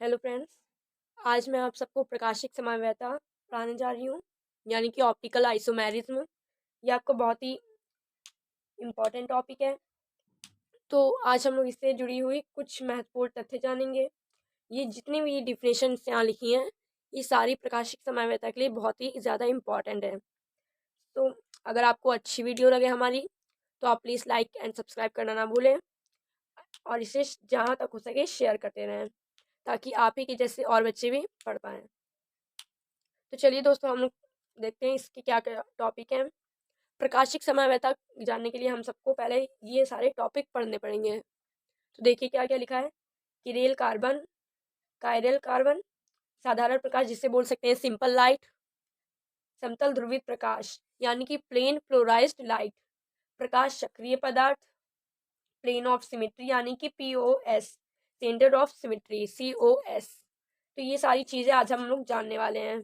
Hello friends, आज मैं आप सबको प्रकाशिक समन्वयता पढ़ाने जा रही हूँ, यानी कि ऑप्टिकल आइसोमेरिज्म। ये आपको बहुत ही इम्पोर्टेंट टॉपिक है। तो आज हम लोग इससे जुड़ी हुई कुछ महत्वपूर्ण तथ्य जानेंगे। ये जितनी भी डिफिनेशन यहाँ लिखी हैं, ये सारी प्रकाशिक समन्वयता के लिए बहुत ही ज़्यादा इम्पॉर्टेंट है। तो अगर आपको अच्छी वीडियो लगे हमारी, तो आप प्लीज़ लाइक एंड सब्सक्राइब करना ना भूलें और इसे जहाँ तक हो सके शेयर करते रहें, ताकि आप ही के जैसे और बच्चे भी पढ़ पाएँ। तो चलिए दोस्तों, हम लोग देखते हैं इसके क्या क्या टॉपिक हैं। प्रकाशिक समन्वयता जानने के लिए हम सबको पहले ये सारे टॉपिक पढ़ने पड़ेंगे। तो देखिए क्या क्या लिखा है। किरेल कार्बन, कायरल कार्बन, साधारण प्रकाश जिसे बोल सकते हैं सिंपल लाइट, समतल ध्रुवित प्रकाश यानी कि प्लेन पोलराइज्ड लाइट, प्रकाश सक्रिय पदार्थ, प्लेन ऑफ सिमेट्री यानी कि POS, centre of symmetry COS। तो ये सारी चीज़ें आज हम लोग जानने वाले हैं।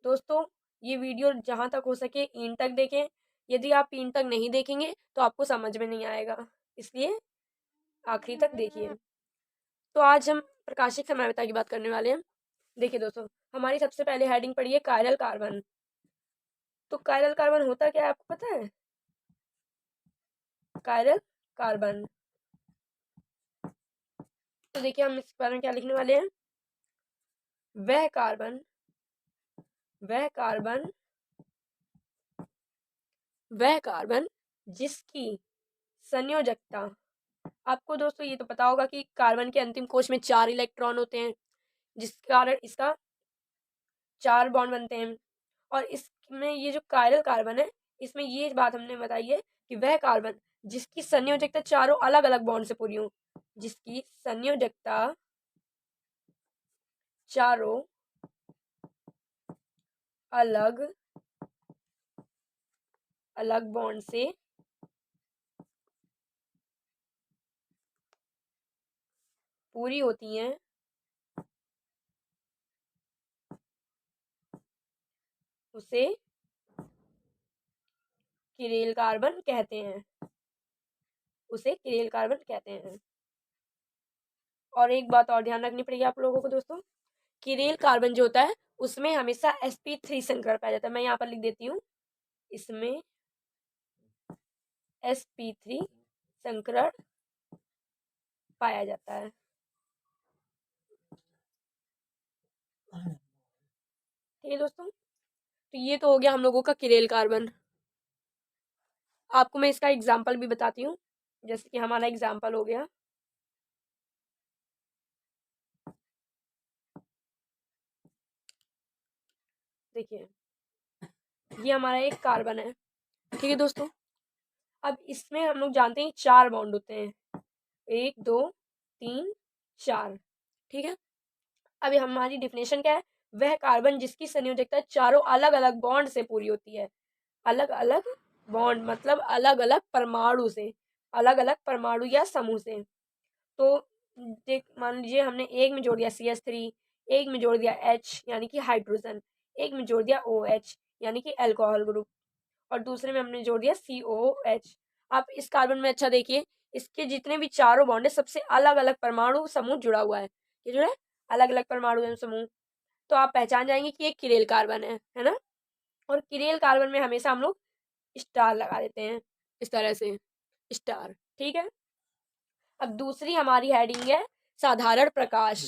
दोस्तों, ये वीडियो जहाँ तक हो सके एंड तक देखें। यदि आप एंड तक नहीं देखेंगे तो आपको समझ में नहीं आएगा, इसलिए आखिरी तक देखिए। तो आज हम प्रकाशिक समन्वयता की बात करने वाले हैं। देखिए दोस्तों, हमारी सबसे पहले हेडिंग पड़ी है कायरल कार्बन। तो कायरल कार्बन होता क्या है आपको पता है? कायरल कार्बन, तो देखिए हम इस बारे में क्या लिखने वाले हैं। वह कार्बन वह कार्बन वह कार्बन जिसकी संयोजकता, आपको दोस्तों ये तो पता होगा कि कार्बन के अंतिम कोश में 4 इलेक्ट्रॉन होते हैं, जिस कारण इसका 4 बॉन्ड बनते हैं। और इसमें ये जो कायरल कार्बन है, इसमें ये बात हमने बताई है कि वह कार्बन जिसकी संयोजकता चारों अलग अलग बॉन्ड से पूरी हो, जिसकी संयोजकता चारों अलग अलग बॉन्ड से पूरी होती हैं, उसे किरेल कार्बन कहते हैं। उसे किरेल कार्बन कहते हैं। और एक बात और ध्यान रखनी पड़ेगी आप लोगों को दोस्तों, किरेल कार्बन जो होता है उसमें हमेशा sp3 संकर पाया जाता है। मैं यहाँ पर लिख देती हूँ, इसमें sp3 संकरण पाया जाता है। ठीक है दोस्तों, तो ये तो हो गया हम लोगों का किरेल कार्बन। आपको मैं इसका एग्जाम्पल भी बताती हूँ, जैसे कि हमारा एग्जाम्पल हो गया, देखिए ये हमारा एक कार्बन है। ठीक है दोस्तों, अब इसमें हम लोग जानते हैं 4 बॉन्ड होते हैं, 1 2 3 4। ठीक है, अभी हमारी डिफिनेशन क्या है? वह कार्बन जिसकी संयोजकता चारों अलग अलग बॉन्ड से पूरी होती है। अलग अलग बॉन्ड मतलब अलग अलग परमाणु से, अलग अलग परमाणु या समूह से। तो देख, मान लीजिए हमने एक में जोड़ दिया CH3, एक में जोड़ दिया H यानी कि हाइड्रोजन, एक में जोड़ दिया OH यानी कि अल्कोहल ग्रुप, और दूसरे में हमने जोड़ दिया COH। आप इस कार्बन में अच्छा देखिए, इसके जितने भी चारों बॉन्ड है सबसे अलग अलग परमाणु समूह जुड़ा हुआ है। ये जो है अलग अलग परमाणु समूह, तो आप पहचान जाएंगे कि ये किरेल कार्बन है ना। और किरेल कार्बन में हमेशा हम लोग स्टार लगा देते हैं, इस तरह से स्टार। ठीक है, अब दूसरी हमारी हेडिंग है साधारण प्रकाश।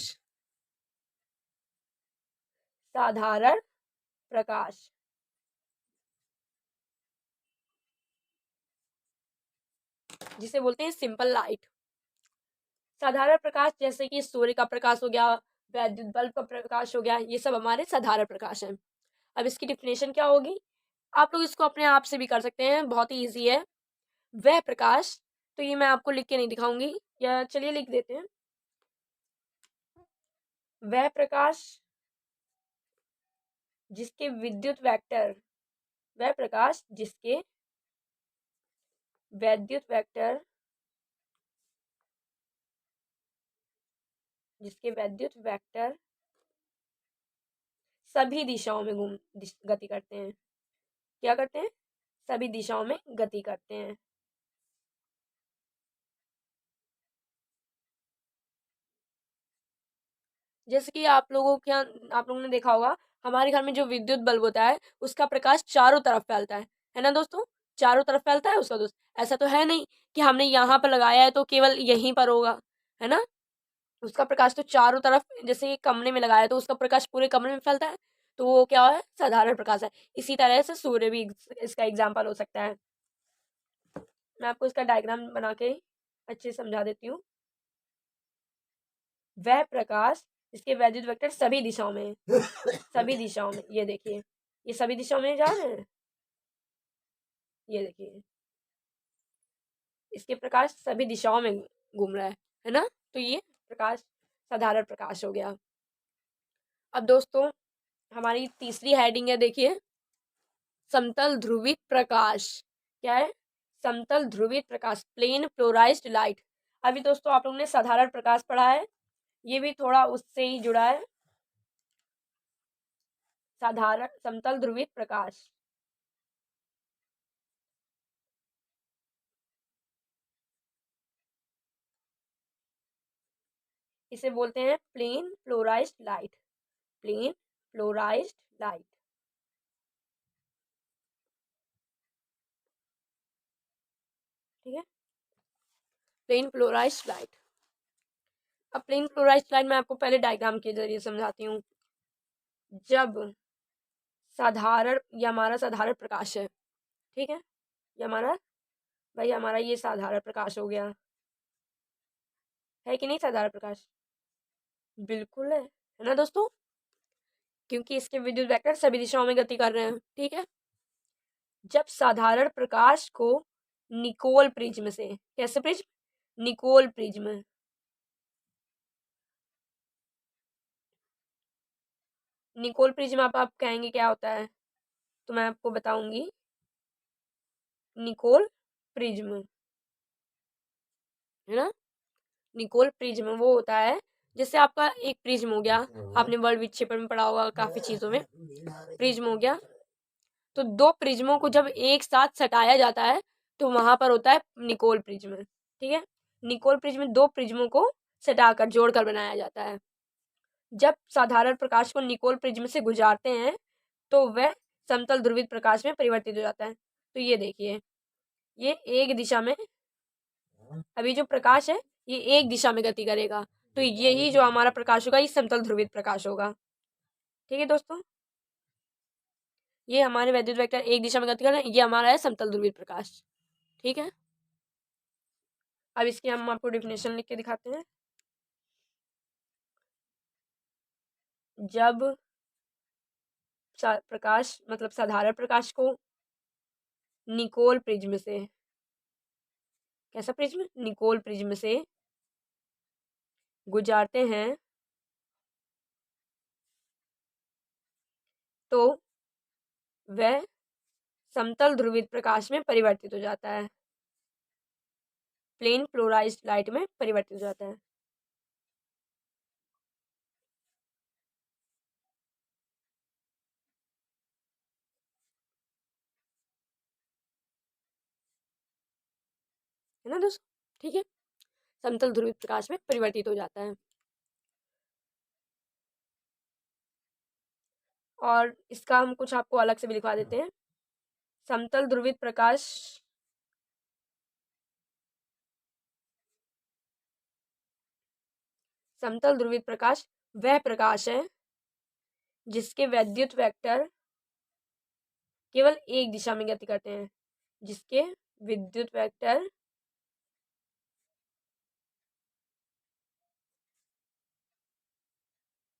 साधारण प्रकाश, जिसे बोलते हैं सिंपल लाइट। साधारण प्रकाश जैसे कि सूर्य का प्रकाश हो गया, वैद्युत बल्ब का प्रकाश हो गया, ये सब हमारे साधारण प्रकाश हैं। अब इसकी डिफिनेशन क्या होगी? आप लोग इसको अपने आप से भी कर सकते हैं, बहुत ही ईजी है। वह प्रकाश, तो ये मैं आपको लिख के नहीं दिखाऊंगी, या चलिए लिख देते हैं। वह प्रकाश जिसके विद्युत वेक्टर, वह प्रकाश जिसके वैद्युत वेक्टर, जिसके वैद्युत वेक्टर सभी दिशाओं में गति करते हैं। क्या करते हैं? सभी दिशाओं में गति करते हैं। जैसे कि आप लोगों ने देखा होगा, हमारे घर में जो विद्युत बल्ब होता है उसका प्रकाश चारों तरफ फैलता है ना दोस्तों? चारों तरफ फैलता है उसका दोस्त। ऐसा तो है नहीं कि हमने यहाँ पर लगाया है तो केवल यहीं पर होगा, है ना? उसका प्रकाश तो चारों तरफ, जैसे कमरे में लगाया तो उसका प्रकाश पूरे कमरे में फैलता है, तो वो क्या है? साधारण प्रकाश है। इसी तरह से सूर्य भी इसका एग्जाम्पल हो सकता है। मैं आपको इसका डायग्राम बना के अच्छे से समझा देती हूँ। वह प्रकाश इसके वैद्युत वेक्टर सभी दिशाओं में सभी दिशाओं में, ये देखिए, ये सभी दिशाओं में जा रहे हैं। ये देखिए, इसके प्रकाश सभी दिशाओं में घूम रहा है ना? तो ये प्रकाश साधारण प्रकाश हो गया। अब दोस्तों हमारी तीसरी हेडिंग है, देखिए, समतल ध्रुवित प्रकाश। क्या है? समतल ध्रुवित प्रकाश, प्लेन पोलराइज्ड लाइट। अभी दोस्तों आप लोगों ने साधारण प्रकाश पढ़ा है, ये भी थोड़ा उससे ही जुड़ा है। साधारण समतल ध्रुवित प्रकाश, इसे बोलते हैं plane polarized light. Plane polarized light, ठीक है, प्लेन पोलराइज्ड लाइट। अब प्लेन पोलराइज्ड लाइट मैं आपको पहले डायग्राम के जरिए समझाती हूँ। जब साधारण, ये हमारा साधारण प्रकाश है, ठीक है, ये हमारा ये साधारण प्रकाश हो गया, है कि नहीं साधारण प्रकाश? बिल्कुल है ना दोस्तों? क्योंकि इसके विद्युत वेक्टर सभी दिशाओं में गति कर रहे हैं, ठीक है। जब साधारण प्रकाश को निकोल प्रिज्म से, कैसे prism? Nicol prism, Nicol prism आप कहेंगे क्या होता है, तो मैं आपको बताऊंगी। निकोल प्रिज्म, है ना? निकोल प्रिज्म वो होता है, जैसे आपका एक प्रिज्म हो गया, आपने वर्ल्ड विक्षेपण में पढ़ा होगा काफी चीजों में, प्रिज्म हो गया, तो दो प्रिज्मों को जब एक साथ सटाया जाता है तो वहां पर होता है निकोल प्रिज्म, ठीक है। निकोल प्रिज्म दो प्रिज्मों को सटाकर जोड़कर बनाया जाता है। जब साधारण प्रकाश को निकोल प्रिज्म से गुजारते हैं तो वह समतल ध्रुवित प्रकाश में परिवर्तित हो जाता है। तो ये देखिए, ये एक दिशा में, अभी जो प्रकाश है ये एक दिशा में गति करेगा, तो यही जो हमारा प्रकाश होगा ये समतल ध्रुवित प्रकाश होगा, ठीक है दोस्तों। ये हमारे वैद्युत वेक्टर एक दिशा में गति कर रहे हैं, ये हमारा है समतल ध्रुवित प्रकाश, ठीक है। अब इसकी हम आपको डेफिनेशन लिख के दिखाते हैं। जब प्रकाश, मतलब साधारण प्रकाश को निकोल प्रिज्म से, कैसा प्रिज्म? निकोल प्रिज्म से गुजारते हैं तो वह समतल ध्रुवित प्रकाश में परिवर्तित हो जाता है, प्लेन पोलराइज्ड लाइट में परिवर्तित हो जाता है। है ना दोस्तों? ठीक है, समतल ध्रुवित प्रकाश में परिवर्तित हो जाता है। और इसका हम कुछ आपको अलग से भी लिखवा देते हैं। समतल ध्रुवित प्रकाश समतल ध्रुवित प्रकाश वह प्रकाश है जिसके वैद्युत वेक्टर केवल एक दिशा में गति करते हैं, जिसके विद्युत वेक्टर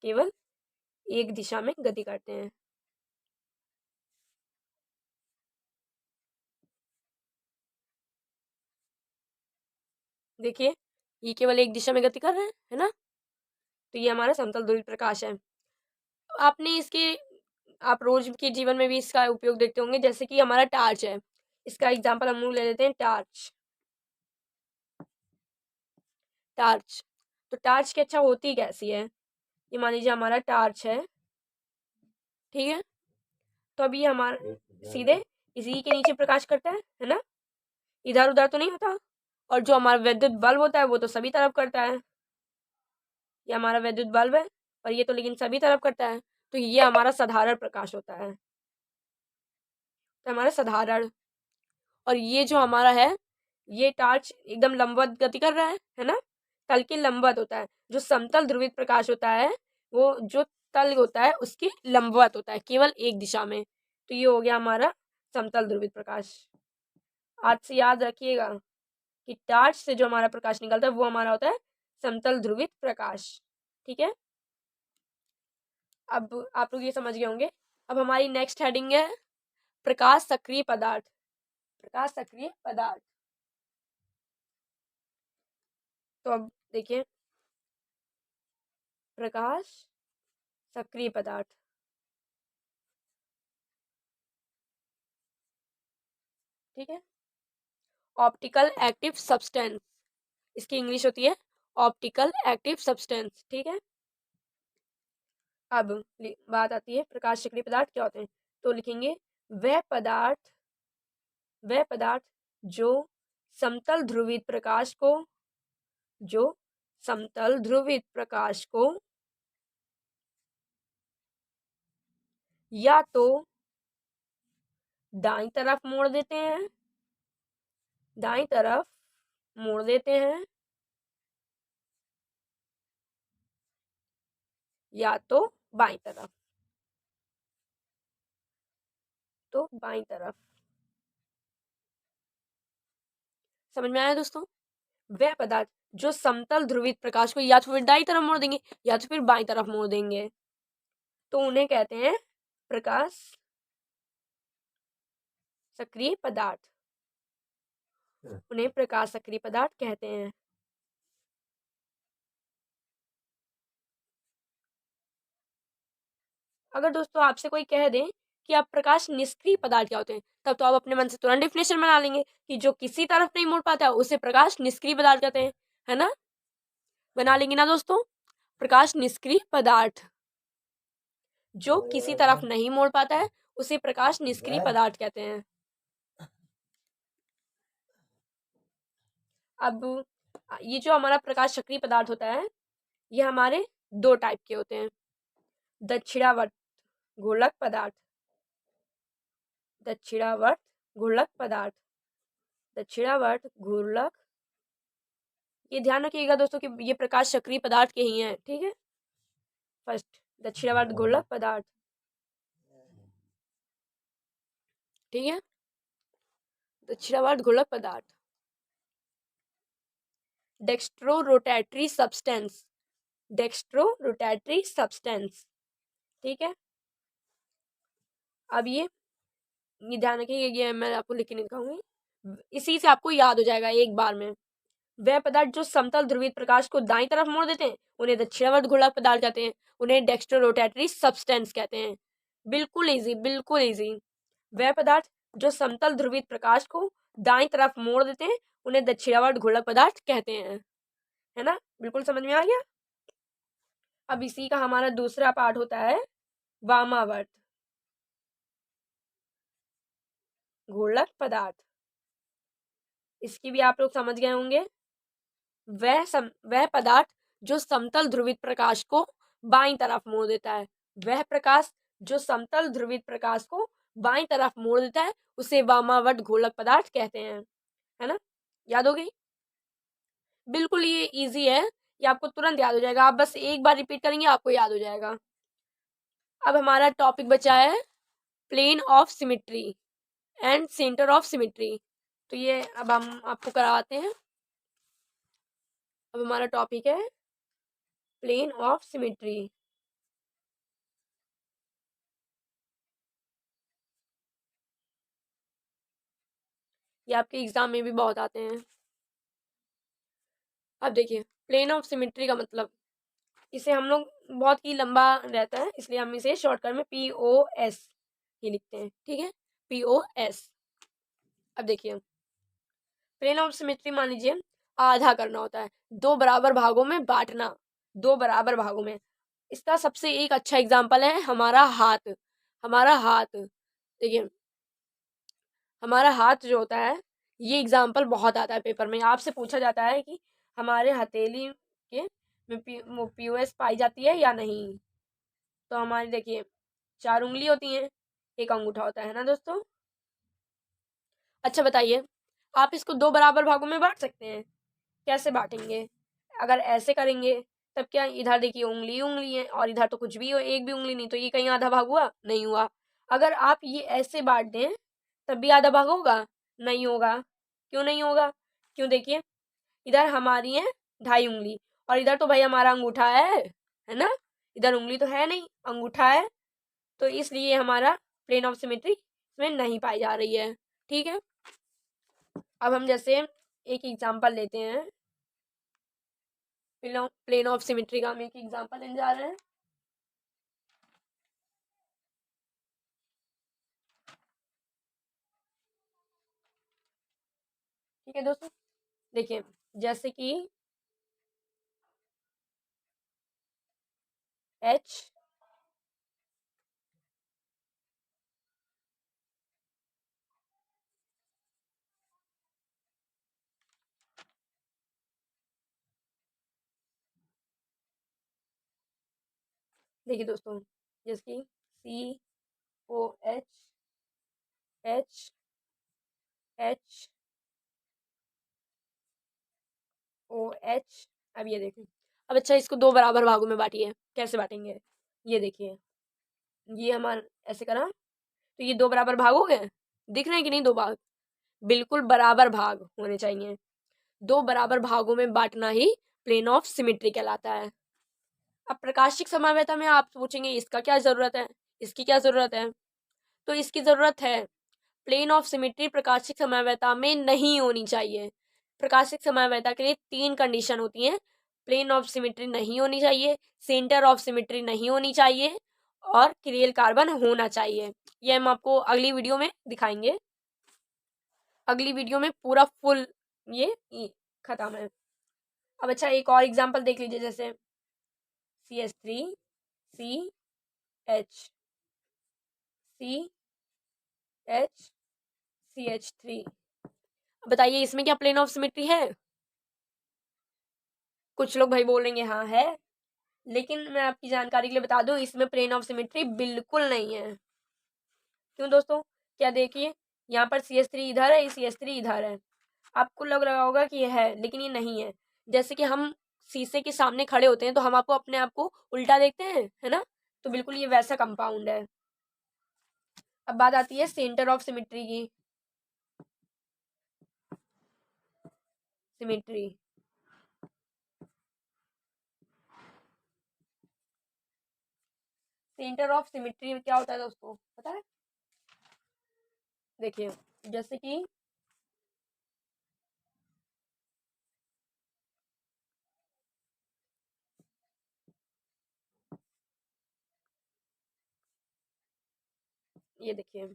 केवल एक दिशा में गति करते हैं। देखिए, ये केवल एक दिशा में गति कर रहे हैं, है ना? तो ये हमारा समतल ध्रुवित प्रकाश है। आपने इसके, आप रोज के जीवन में भी इसका उपयोग देखते होंगे, जैसे कि हमारा टार्च है, इसका एग्जांपल हम लोग ले लेते हैं, टार्च। टार्च, तो टार्च की अच्छा होती कैसी है? ये मान लीजिए हमारा टार्च है, ठीक है, तो अभी हमारा सीधे इसी के नीचे प्रकाश करता है ना? इधर उधर तो नहीं होता। और जो हमारा विद्युत बल्ब होता है वो तो सभी तरफ करता है, ये हमारा विद्युत बल्ब है, और ये तो लेकिन सभी तरफ करता है, तो ये हमारा साधारण प्रकाश होता है, तो हमारा साधारण। और ये जो हमारा है, ये टार्च एकदम लंबवत गति कर रहा है ना, तल के लंबवत होता है। जो समतल ध्रुवित प्रकाश होता है वो जो तल होता है उसके लंबवत होता है, केवल एक दिशा में। तो ये हो गया हमारा समतल ध्रुवित प्रकाश। आज से याद रखिएगा कि टार्च से जो हमारा प्रकाश निकलता है वो हमारा होता है समतल ध्रुवित प्रकाश। ठीक है, अब आप लोग ये समझ गए होंगे। अब हमारी नेक्स्ट हेडिंग है प्रकाश सक्रिय पदार्थ। प्रकाश सक्रिय पदार्थ, तो अब देखिए प्रकाश सक्रिय पदार्थ। ठीक है, ऑप्टिकल एक्टिव सब्सटेंस, इसकी इंग्लिश होती है ऑप्टिकल एक्टिव सब्सटेंस। ठीक है, अब बात आती है प्रकाश सक्रिय पदार्थ क्या होते हैं, तो लिखेंगे वह पदार्थ जो समतल ध्रुवित प्रकाश को या तो दाईं तरफ मोड़ देते हैं, या तो बाईं तरफ, समझ में आया दोस्तों। वह पदार्थ जो समतल ध्रुवित प्रकाश को या तो फिर दाईं तरफ मोड़ देंगे या तो फिर बाईं तरफ मोड़ देंगे, तो उन्हें कहते हैं प्रकाश सक्रिय पदार्थ, उन्हें प्रकाश सक्रिय पदार्थ कहते हैं। अगर दोस्तों आपसे कोई कह दे कि आप प्रकाश निष्क्रिय पदार्थ क्या होते हैं, तब तो आप अपने मन से तुरंत डेफिनेशन बना लेंगे कि जो किसी तरफ नहीं मुड़ पाता है उसे प्रकाश निष्क्रिय पदार्थ कहते हैं, है ना। बना लेंगे ना दोस्तों, प्रकाश निष्क्रिय पदार्थ जो किसी तरफ नहीं मोड़ पाता है उसे प्रकाश निष्क्रिय पदार्थ कहते हैं। अब ये जो हमारा प्रकाश सक्रिय पदार्थ होता है ये हमारे दो टाइप के होते हैं, दक्षिणावर्त घूर्णक पदार्थ, दक्षिणावर्त घूर्णक। ये ध्यान रखिएगा दोस्तों कि ये प्रकाश सक्रिय पदार्थ के ही हैं। ठीक है, फर्स्ट दक्षिणावर्त घूर्णक पदार्थ। ठीक है, दक्षिणावर्त घूर्णक पदार्थ। डेक्स्ट्रो रोटेटरी सब्सटेंस, ठीक है। अब ये ध्यान रखिए, ये मैं आपको लिख के नहीं दिखाऊंगी, इसी से आपको याद हो जाएगा एक बार में। वह पदार्थ जो समतल ध्रुवित प्रकाश को दाईं तरफ मोड़ देते हैं उन्हें दक्षिणावर्त घूर्णक पदार्थ कहते हैं, उन्हें डेक्स्ट्रो रोटेटरी सब्सटेंस कहते हैं। बिल्कुल इजी। वह पदार्थ जो समतल ध्रुवित प्रकाश को दाईं तरफ मोड़ देते हैं उन्हें दक्षिणावर्त घूर्णक पदार्थ कहते हैं, है ना। बिल्कुल समझ में आ गया। अब इसी का हमारा दूसरा पार्ट होता है वामावर्त घूर्णक पदार्थ। इसकी भी आप लोग समझ गए होंगे। वह पदार्थ जो समतल ध्रुवित प्रकाश को बाईं तरफ मोड़ देता है, वह प्रकाश जो समतल ध्रुवित प्रकाश को बाईं तरफ मोड़ देता है उसे वामावर्त घूर्णक पदार्थ कहते हैं, है ना। याद हो गई। बिल्कुल ये इजी है, ये आपको तुरंत याद हो जाएगा, आप बस एक बार रिपीट करेंगे आपको याद हो जाएगा। अब हमारा टॉपिक बचा है plane of symmetry and centre of symmetry, तो ये अब हम आपको कराते हैं। अब हमारा टॉपिक है प्लेन ऑफ सिमेट्री। ये आपके एग्जाम में भी बहुत आते हैं। अब देखिए प्लेन ऑफ सिमेट्री का मतलब, इसे हम लोग बहुत ही लंबा रहता है इसलिए हम इसे शॉर्टकट में POS ही लिखते हैं। ठीक है, POS। अब देखिए प्लेन ऑफ सिमेट्री मान लीजिए आधा करना होता है, दो बराबर भागों में बांटना, दो बराबर भागों में। इसका सबसे एक अच्छा एग्जाम्पल है हमारा हाथ। देखिए हमारा हाथ जो होता है, ये एग्जाम्पल बहुत आता है पेपर में, आपसे पूछा जाता है कि हमारे हथेली के में POS पाई जाती है या नहीं। तो हमारी देखिए 4 उंगली होती हैं, एक अंगूठा होता है ना दोस्तों। अच्छा बताइए, आप इसको 2 बराबर भागों में बांट सकते हैं। कैसे बांटेंगे? अगर ऐसे करेंगे तब क्या, इधर देखिए उंगली उंगली है और इधर तो कुछ भी हो, एक भी उंगली नहीं, तो ये कहीं आधा भाग हुआ? नहीं हुआ। अगर आप ये ऐसे बांट दें तब भी आधा भाग होगा? नहीं होगा। क्यों नहीं होगा? क्यों, देखिए इधर हमारी है 2.5 उंगली और इधर तो भाई हमारा अंगूठा है ना। इधर उंगली तो है नहीं, अंगूठा है, तो इसलिए हमारा प्लेन ऑफ सिमेट्री इसमें नहीं पाई जा रही है। ठीक है, अब हम जैसे एक एग्जांपल लेते हैं, प्लेन ऑफ सिमेट्री का हम एक एग्जांपल लेने जा रहे हैं। ठीक है दोस्तों, देखिए जैसे कि H देखिए दोस्तों, जैसे कि COH H H OH। अब ये देखें, अब अच्छा इसको 2 बराबर भागों में बांटिए। कैसे बांटेंगे? ये देखिए, ये हमारा ऐसे करा तो ये 2 बराबर भाग हो गए। दिख रहे हैं कि नहीं 2 भाग? बिल्कुल बराबर भाग होने चाहिए। 2 बराबर भागों में बांटना ही प्लेन ऑफ सिमेट्री कहलाता है। अब प्रकाशिक समन्वयता में आप पूछेंगे इसका क्या जरूरत है, इसकी क्या जरूरत है? तो इसकी जरूरत है, प्लेन ऑफ सिमेट्री प्रकाशिक समन्वयता में नहीं होनी चाहिए। प्रकाशिक समन्वयता के लिए 3 कंडीशन होती हैं। प्लेन ऑफ सिमेट्री नहीं होनी चाहिए, सेंटर ऑफ सिमेट्री नहीं होनी चाहिए और किरेल कार्बन होना चाहिए। ये हम आपको अगली वीडियो में दिखाएंगे। अगली वीडियो में पूरा फुल ये खत्म है। अब अच्छा एक और एग्जांपल देख लीजिए, जैसे CH3 CH CH CH3। बताइए इसमें क्या प्लेन ऑफ सिमेट्री है? कुछ लोग भाई बोलेंगे हाँ है, लेकिन मैं आपकी जानकारी के लिए बता दूं इसमें प्लेन ऑफ सिमेट्री बिल्कुल नहीं है। क्यों दोस्तों? क्या देखिए, यहाँ पर CH3 इधर है, CH3 इधर है। आपको लग रहा होगा कि ये है, लेकिन ये नहीं है। जैसे कि हम शीशे के सामने खड़े होते हैं तो हम आपको अपने आप को उल्टा देखते हैं, है ना। तो बिल्कुल ये वैसा कंपाउंड है। अब बात आती है सेंटर ऑफ सिमेट्री की। सिमेट्री सेंटर ऑफ सिमेट्री क्या होता है दोस्तों, पता है? देखिए जैसे कि ये देखिए,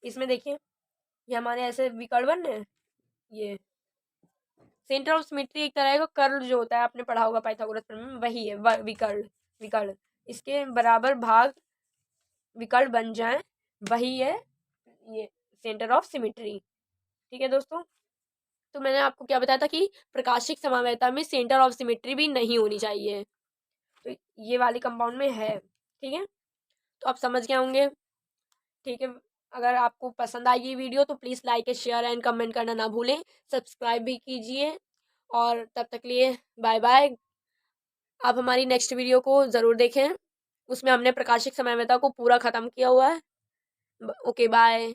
इसमें देखिए ये हमारे ऐसे विकर्ण बन रहे हैं। ये सेंटर ऑफ सिमेट्री एक तरह का कर्ल जो होता है, आपने पढ़ा होगा पाइथागोरस प्रमेय में, वही है विकर्ण। विकर्ण इसके बराबर भाग विकर्ण बन जाए, वही है ये सेंटर ऑफ सिमेट्री। ठीक है दोस्तों, तो मैंने आपको क्या बताया था कि प्रकाशिक समन्वयता में सेंटर ऑफ सिमेट्री भी नहीं होनी चाहिए, तो ये वाली कंपाउंड में है। ठीक है, तो आप समझ गए होंगे। ठीक है, अगर आपको पसंद आई ये वीडियो तो please like share and comment करना ना भूलें, सब्सक्राइब भी कीजिए और तब तक लिए बाय बाय। आप हमारी नेक्स्ट वीडियो को ज़रूर देखें, उसमें हमने प्रकाशिक समन्वयता को पूरा ख़त्म किया हुआ है। Okay bye.